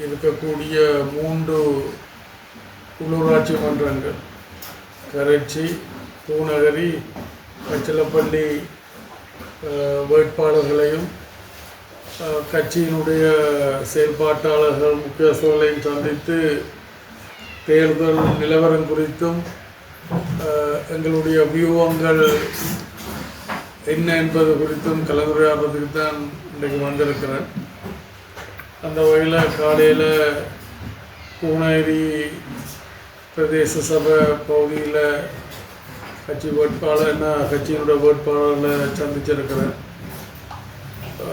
இருக்கக்கூடிய 3 உள்ளூராட்சி மன்றங்கள் கரைச்சி, பூநகரி, பச்சிலப்பள்ளி வேட்பாளர்களையும் கட்சியினுடைய செயல்பாட்டாளர்கள் முக்கியஸ்தர்களையும் சந்தித்து தேர்தல் நிலவரம் குறித்தும் எங்களுடைய வியூகங்கள் என்ன என்பது குறித்தும் கலந்துரையாடுறதுக்கு தான் இன்றைக்கு வந்திருக்கிறேன். அந்த வகையில் காலையில் பூநகரி பிரதேச சபை பகுதியில் கட்சியினுடைய வேட்பாளர்களை சந்திச்சிருக்கிறேன்.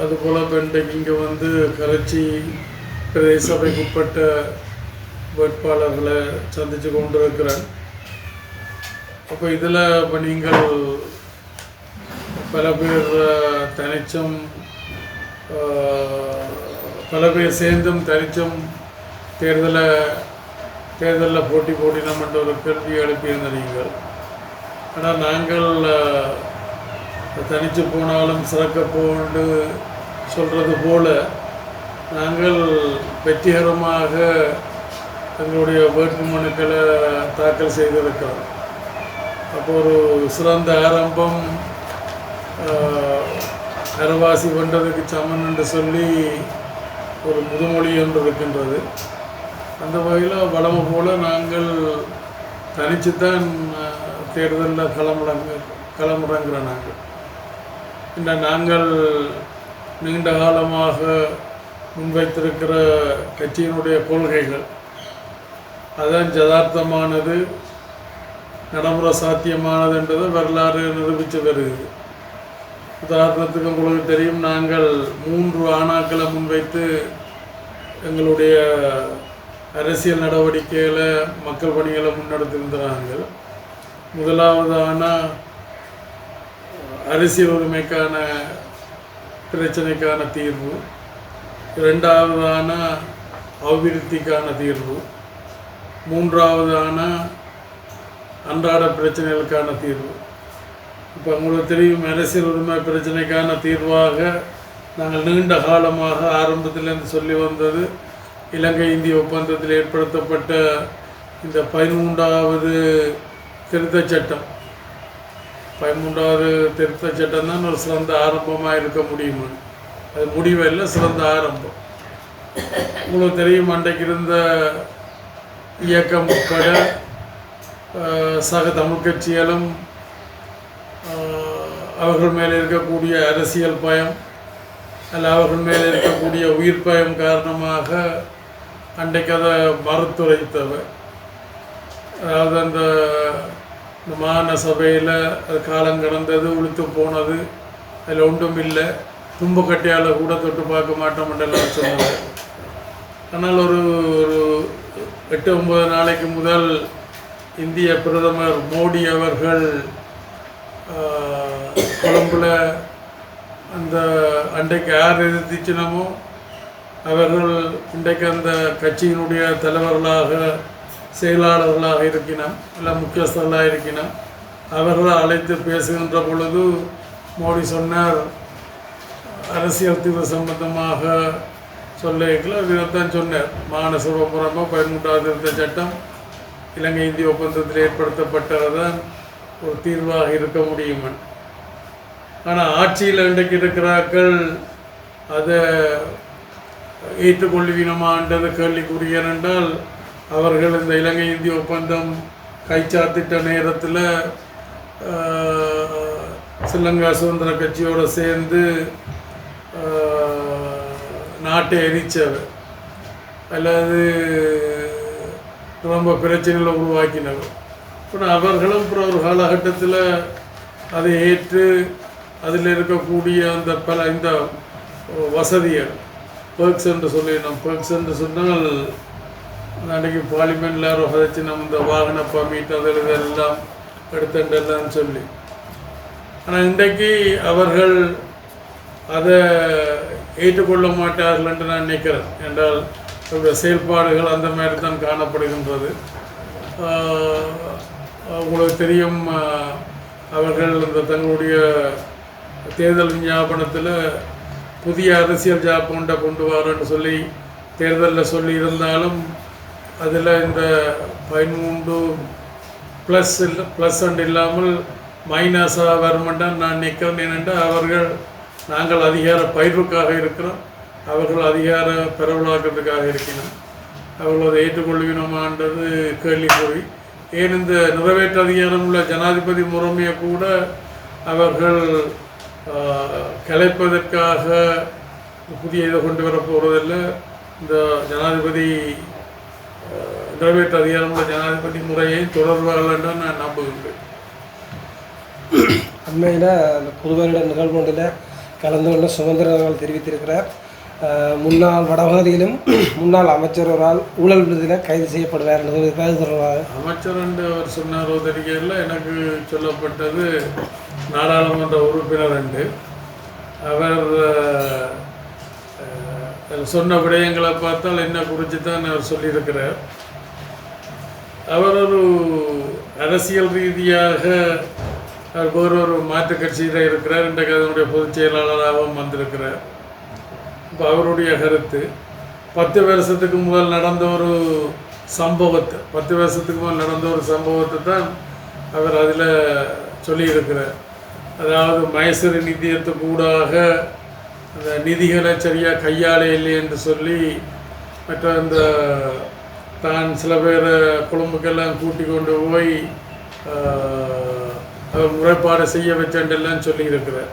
அதுபோல் இப்போ இன்றைக்கு இங்கே வந்து கரைச்சி பிரதேச சபைக்கு உட்பட்ட வேட்பாளர்களை சந்தித்து கொண்டிருக்கிறேன். அப்போ இதில் இப்போ நீங்கள் பல பேர் தனிச்சும் பல பேர் சேர்ந்தும் தனிச்சும் தேர்தலில் போட்டி போட்டினோம் என்ற ஒரு கேள்வி எழுப்பியிருந்தீர்கள். ஆனால் நாங்கள் தனித்து போனாலும் சிறக்க போன்று சொல்கிறது போல் நாங்கள் வெற்றிகரமாக எங்களுடைய வேட்புமனுக்களை தாக்கல் செய்திருக்கிறோம். அப்போ ஒரு சிறந்த ஆரம்பம் அரைவாசி வென்றதுக்கு சமன் என்று சொல்லி ஒரு முதுமொழி ஒன்று இருக்கின்றது. அந்த வகையில் வளமை போல் நாங்கள் தனிச்சுத்தான் தேர்தலில் களமிறங்குற நாங்கள் நீண்ட காலமாக முன்வைத்திருக்கிற கட்சியினுடைய கொள்கைகள் அதான் யதார்த்தமானது, நடைமுறை சாத்தியமானது என்றது வரலாறு நிரூபித்து வருகிறது. உதாரணத்துக்கு உங்களுக்கு தெரியும், நாங்கள் 3 ஆணாக்களை முன்வைத்து எங்களுடைய அரசியல் நடவடிக்கைகளை மக்கள் பணிகளை முன்னெடுத்திருந்தாங்க. முதலாவதான அரசியல் உரிமைக்கான பிரச்சனைக்கான தீர்வு, 2வதான அபிவிருத்திக்கான தீர்வு, 3வதான அன்றாட பிரச்சனைகளுக்கான தீர்வு. இப்போ உங்களுக்கு தெரியும், அரசியல் உரிமை பிரச்சனைக்கான தீர்வாக நாங்கள் நீண்ட காலமாக ஆரம்பத்திலேருந்து சொல்லி வந்தது இலங்கை இந்திய ஒப்பந்தத்தில் ஏற்படுத்தப்பட்ட இந்த 13வது திருத்தச் சட்டம். 13வது திருத்தச் சட்டம் தான் ஒரு சிறந்த ஆரம்பமாக இருக்க முடியுமா? அது முடிவில்லை, சிறந்த ஆரம்பம். உங்களுக்கு தெரியும், அன்றைக்கு இருந்த இயக்கம் உட்பட சக தமிழ் கட்சிகளும் அவர்கள் மேலே இருக்கக்கூடிய அரசியல் பயம் அல்ல அவர்கள் மேலே இருக்கக்கூடிய உயிர் பயம் காரணமாக அன்றைக்கு அதை மறுத்துரைத்தவை. அதாவது அந்த மாகாண சபையில் அது காலம் கடந்தது, உளுத்து போனது, அதில் ஒன்றும் இல்லை, தும்பக்கட்டையால் கூட தொட்டு பார்க்க மாட்டோம் என்றெல்லாம் சொன்னது. ஆனால் ஒரு 8-9 நாளைக்கு முதல் இந்திய பிரதமர் மோடி அவர்கள் கொழும்பில் அந்த அன்றைக்கு யார் எதிர்த்திச்சினமோ அவர்கள் இன்றைக்கு அந்த கட்சியினுடைய தலைவர்களாக செயலாளர்களாக இருக்கினோம், இல்லை முக்கியஸ்தர்களாக இருக்கினோம், அவர்களை அழைத்து பேசுகின்ற பொழுது மோடி சொன்னார், அரசியல் தீர்வு சம்பந்தமாக சொல்லிக்கல இதைத்தான் சொன்னார். மாகாண சபை மூலமாக 13வது திருத்த சட்டம் இலங்கை இந்திய ஒப்பந்தத்தில் ஏற்படுத்தப்பட்டதுதான் ஒரு தீர்வாக இருக்க முடியுமன். ஆனால் ஆட்சியில் இன்றைக்கு இருக்கிறார்கள் அதை ஏற்றுக்கொள்வீனமான்றது கேள்விக்குரிய என்றால், அவர்கள் இந்த இலங்கை இந்திய ஒப்பந்தம் கைச்சாத்திட்ட நேரத்தில் ஸ்ரீலங்கா சுதந்திர கட்சியோடு சேர்ந்து நாட்டை எரிச்சவர் அல்லது ரொம்ப பிரச்சனைகளை உருவாக்கினவர். ஆனால் அவர்களும் அப்புறம் ஒரு காலகட்டத்தில் அதை ஏற்று அதில் இருக்கக்கூடிய அந்த இந்த வசதிகள் பெர்க்ஸ் என்று சொல்லிடணும். பெர்க்ஸ் என்று சொன்னால் அன்றைக்கி பார்லிமெண்ட்டில் யாரோ கதைச்சு நம்ம இந்த வாகன பர்மிட் அதில் இதெல்லாம் எடுத்துட்டெல்லாம் சொல்லி. ஆனால் இன்றைக்கு அவர்கள் அதை ஏற்றுக்கொள்ள மாட்டார்கள் என்று நான் நினைக்கிறேன். என்றால் அவருடைய செயல்பாடுகள் அந்த மாதிரி தான் காணப்படுகின்றது. உங்களுக்கு தெரியும், அவர்கள் இந்த தங்களுடைய தேர்தல் விஞ்ஞாபனத்தில் புதிய அரசியல் ஜாப்பொண்டை கொண்டு வரேன்னு சொல்லி தேர்தலில் சொல்லியிருந்தாலும் அதில் இந்த 13 ப்ளஸ் ப்ளஸ் அண்ட் இல்லாமல் மைனஸாக வருமென்றால் நான் நிற்கிறேன். ஏனென்றால் அவர்கள் நாங்கள் அதிகார பயிர்வுக்காக இருக்கிறோம், அவர்கள் அதிகார பரவலாக்கிறதுக்காக இருக்கிறோம். அவர்கள் அதை ஏற்றுக்கொள்வினோமான்றது கேள்விக்குறி. ஏன் இந்த நிறைவேற்று அதிகாரம் உள்ள ஜனாதிபதி முறைமையை கூட அவர்கள் கலைப்பதற்காக புதிய இதை கொண்டு வர போகிறதில்லை. இந்த ஜனாதிபதி நிறைவேற்று அதிகாரம் உள்ள ஜனாதிபதி முறையை தொடர்பாக நான் நம்புகின்றேன். அண்மையில் அந்த புதுவருட நிகழ்வு ஒன்றில் கலந்து கொண்ட சுதந்திரங்கள் தெரிவித்திருக்கிறார். முன்னாள் வடபகுதியிலும் முன்னாள் அமைச்சர் ஒரு ஆள் ஊழல் விருதில் கைது செய்யப்படுவார் என்று தொடர்பாக அமைச்சர் என்று அவர் சொன்னாரோ தெரியல. எனக்கு சொல்லப்பட்டது நாடாளுமன்ற உறுப்பினர் என்று. அவர் சொன்ன விடயங்களை பார்த்தால் என்ன குறித்து தான் அவர் சொல்லியிருக்கிறார். அவர் ஒரு அரசியல் ரீதியாக வேறொரு மாற்றுக் கட்சியில் இருக்கிறார். இன்றைக்கு அதனுடைய பொதுச் செயலாளராகவும் வந்திருக்கிறார். இப்போ அவருடைய கருத்து 10 வருஷத்துக்கு முதல் நடந்த ஒரு சம்பவத்தை 10 வருஷத்துக்கு முதல் நடந்த ஒரு சம்பவத்தை தான் அவர் அதில் சொல்லியிருக்கிறார். அதாவது மைசூர் நிதியத்துக்கூடாக அந்த நிதிகளை சரியாக கையாள இல்லை என்று சொல்லி மற்ற அந்த தான் சில பேரை கொழும்புக்கெல்லாம் கூட்டி கொண்டு போய் அவர் முறைப்பாடு செய்ய வச்செல்லாம் சொல்லியிருக்கிறார்.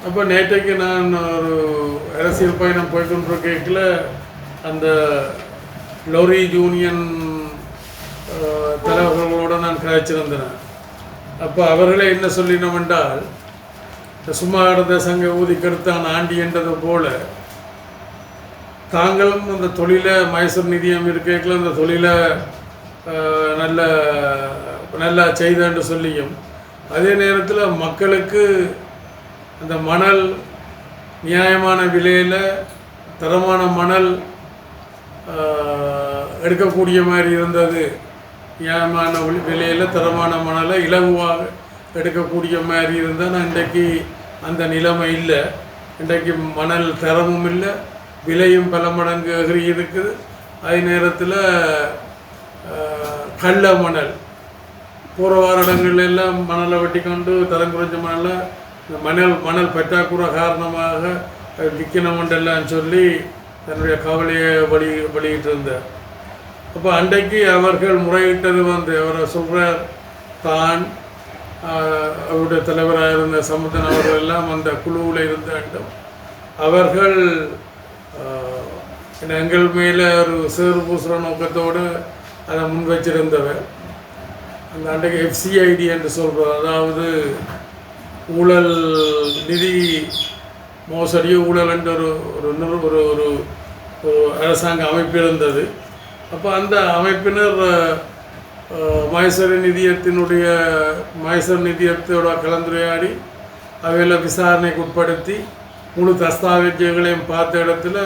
அப்போ நேற்றைக்கு நான் ஒரு அரசியல் பயணம் போய்கொண்டிருக்கல அந்த லோரி யூனியன் தலைவர்களோடு நான் கதைச்சிருந்தேன். அப்போ அவர்களே என்ன சொல்லினோம் என்றால், சும்மா கடந்த சங்க ஊதி கருத்தான் ஆண்டி என்றது போல தாங்களும் அந்த தொழிலை மைசூர் நிதியம் இருக்கல அந்த தொழிலை நல்லா செய்தேன்னு சொல்லியும் அதே நேரத்தில் மக்களுக்கு அந்த மணல் நியாயமான விலையில் தரமான மணல் எடுக்கக்கூடிய மாதிரி இருந்தது. நியாயமான விலையில் தரமான மணலை இலகுவாக எடுக்கக்கூடிய மாதிரி இருந்தால் இன்றைக்கு அந்த நிலைமை இல்லை. இன்றைக்கு மணல் தரமும் இல்லை, விலையும் பல மடங்கு எகிரி இருக்குது. அதே நேரத்தில் கள்ள மணல் போகிற வார இடங்கள் எல்லாம் மணலை வெட்டி கொண்டு தரம் குறைஞ்ச மணலை மணல் பற்றாக்குறை காரணமாக விற்கணுமென்றெல்லாம் சொல்லி தன்னுடைய கவலையை வெளியிட்டு இருந்தார். அப்போ அன்றைக்கு அவர்கள் முறையிட்டது அவரை சொல்கிறார், தான் அவருடைய தலைவராக இருந்த சமுதன் அவர்கள் எல்லாம் அந்த குழுவில் இருந்த வேண்டும். அவர்கள் எங்கள் மேலே ஒரு சேறு பூசுகிற நோக்கத்தோடு அதை முன் வச்சிருந்தவர். அந்த அன்றைக்கு FCID என்று சொல்கிறது, அதாவது ஊழல் நிதி மோசடியோ ஊழல் என்ற ஒரு ஒரு அரசாங்க அமைப்பு இருந்தது. அப்போ அந்த அமைப்பினர் மைசூர் நிதியத்தோட கலந்துரையாடி அவையில் விசாரணைக்கு உட்படுத்தி முழு தஸ்தாவேஜங்களையும் பார்த்த இடத்துல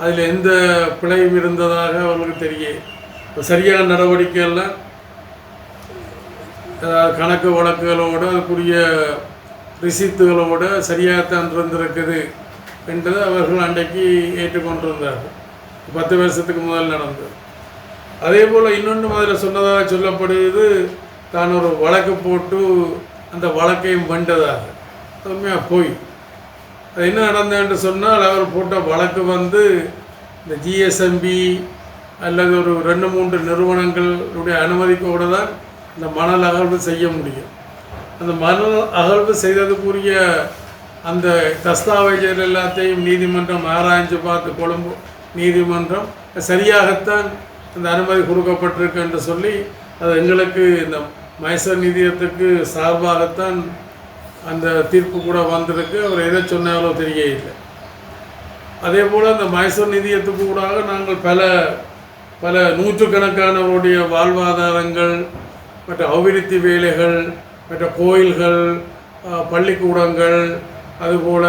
அதில் எந்த பிழையும் இருந்ததாக அவர்களுக்கு தெரியும். சரியான நடவடிக்கைகள்லாம் கணக்கு வழக்குகளோடு அதுக்குரிய ரிசிப்டுகளோடு சரியாகத்தான் இருந்திருக்குது என்றது அவர்கள் அன்றைக்கு ஏற்றுக்கொண்டிருந்தார்கள். 10 வருஷத்துக்கு முதல் நடந்தது. அதே போல் இன்னொன்று அதில் சொன்னதாக சொல்லப்படுவது, தான் ஒரு வழக்கு போட்டு அந்த வழக்கையும் வென்றதாக. உண்மையாக போய் அது என்ன நடந்ததுன்னு சொன்னால், அவர் போட்ட வழக்கு இந்த GSMB அல்லது ஒரு 2-3 நிறுவனங்களுடைய அனுமதிக்கோடு தான் இந்த மணல் அகழ்வு செய்ய முடியும். அந்த மணல் அகழ்வு செய்ததுக்குரிய அந்த தஸ்தாவேஜர் எல்லாத்தையும் நீதிமன்றம் ஆராய்ஞ்சு பார்த்து கொழும்பு நீதிமன்றம் சரியாகத்தான் அந்த அனுமதி கொடுக்கப்பட்டிருக்கு என்று சொல்லி அது எங்களுக்கு இந்த மைசூர் நிதியத்துக்கு சார்பாகத்தான் அந்த தீர்ப்பு கூட வந்திருக்கு. அவர் எதை சொன்னாலோ தெரியவில்லை. அதே போல் அந்த மைசூர் நிதியத்துக்கு கூடாக நாங்கள் பல நூற்றுக்கணக்கானவருடைய வாழ்வாதாரங்கள் மற்ற அபிவிருத்தி வேலைகள் மற்ற கோயில்கள் பள்ளிக்கூடங்கள் அதுபோல்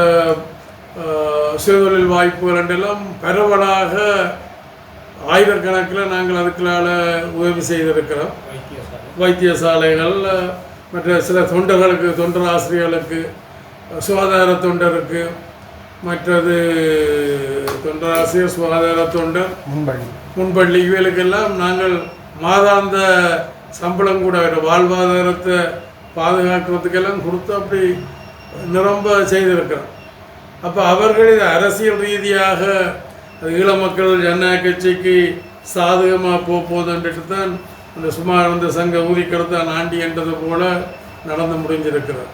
சுயதொழில் வாய்ப்புகள் என்றெல்லாம் பரவலாக ஆயிரக்கணக்கில் நாங்கள் அதுக்களால் உதவி செய்திருக்கிறோம். வைத்தியசாலைகள் மற்ற சில தொண்டர்களுக்கு தொண்டர் ஆசிரியர்களுக்கு சுகாதார தொண்டருக்கு மற்றது தொண்டராசிரியர், சுகாதார தொண்டர், முன்பள்ளி முன்பள்ளி இவர்களுக்கெல்லாம் நாங்கள் மாதாந்த சம்பளம் கூட வாழ்வாதாரத்தை பாதுகாக்கிறதுக்கெல்லாம் கொடுத்து அப்படி நிரம்ப செய்திருக்கிறோம். அப்போ அவர்கள் இது அரசியல் ரீதியாக ஈழ மக்கள் ஜனநாயக கட்சிக்கு சாதகமாக போகுதுன்ட்டு தான் அந்த சுமார் வந்து சங்க ஊதிக்கிறது தான் ஆண்டி என்றது போல நடந்து முடிஞ்சிருக்கிறார்.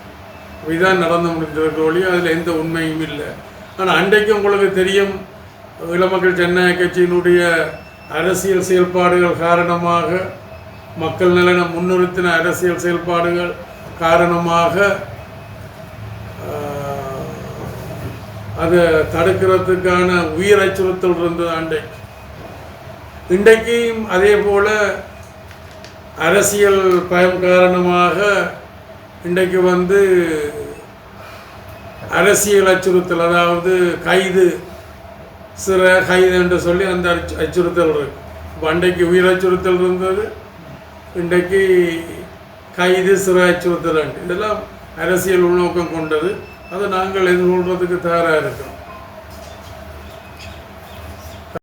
இதுதான் நடந்து முடிஞ்சிருக்கிற ஒழிய அதில் எந்த உண்மையும் இல்லை. ஆனால் அன்றைக்கு உங்களுக்கு தெரியும், ஈழ மக்கள் ஜனநாயக கட்சியினுடைய அரசியல் செயல்பாடுகள் காரணமாக, மக்கள் நலனை முன்னிறுத்தின அரசியல் செயல்பாடுகள் காரணமாக அதை தடுக்கிறதுக்கான உயிர் அச்சுறுத்தல் இருந்தது அன்றைக்கு. இன்றைக்கும் அதே போல் அரசியல் பயம் காரணமாக இன்றைக்கு வந்து அரசியல் அச்சுறுத்தல், அதாவது கைது, சிறை கைது என்று சொல்லி அந்த அச்சுறுத்தல் இருக்கு. இப்போ அன்றைக்கு உயிர் அச்சுறுத்தல் இருந்தது, இன்றைக்கு கைது, சிறை அச்சுறுத்தல். இதெல்லாம் அரசியல் உள்நோக்கம் கொண்டது. அதை நாங்கள் எதிர்கொள்றதுக்கு தயாராக இருக்கிறோம்.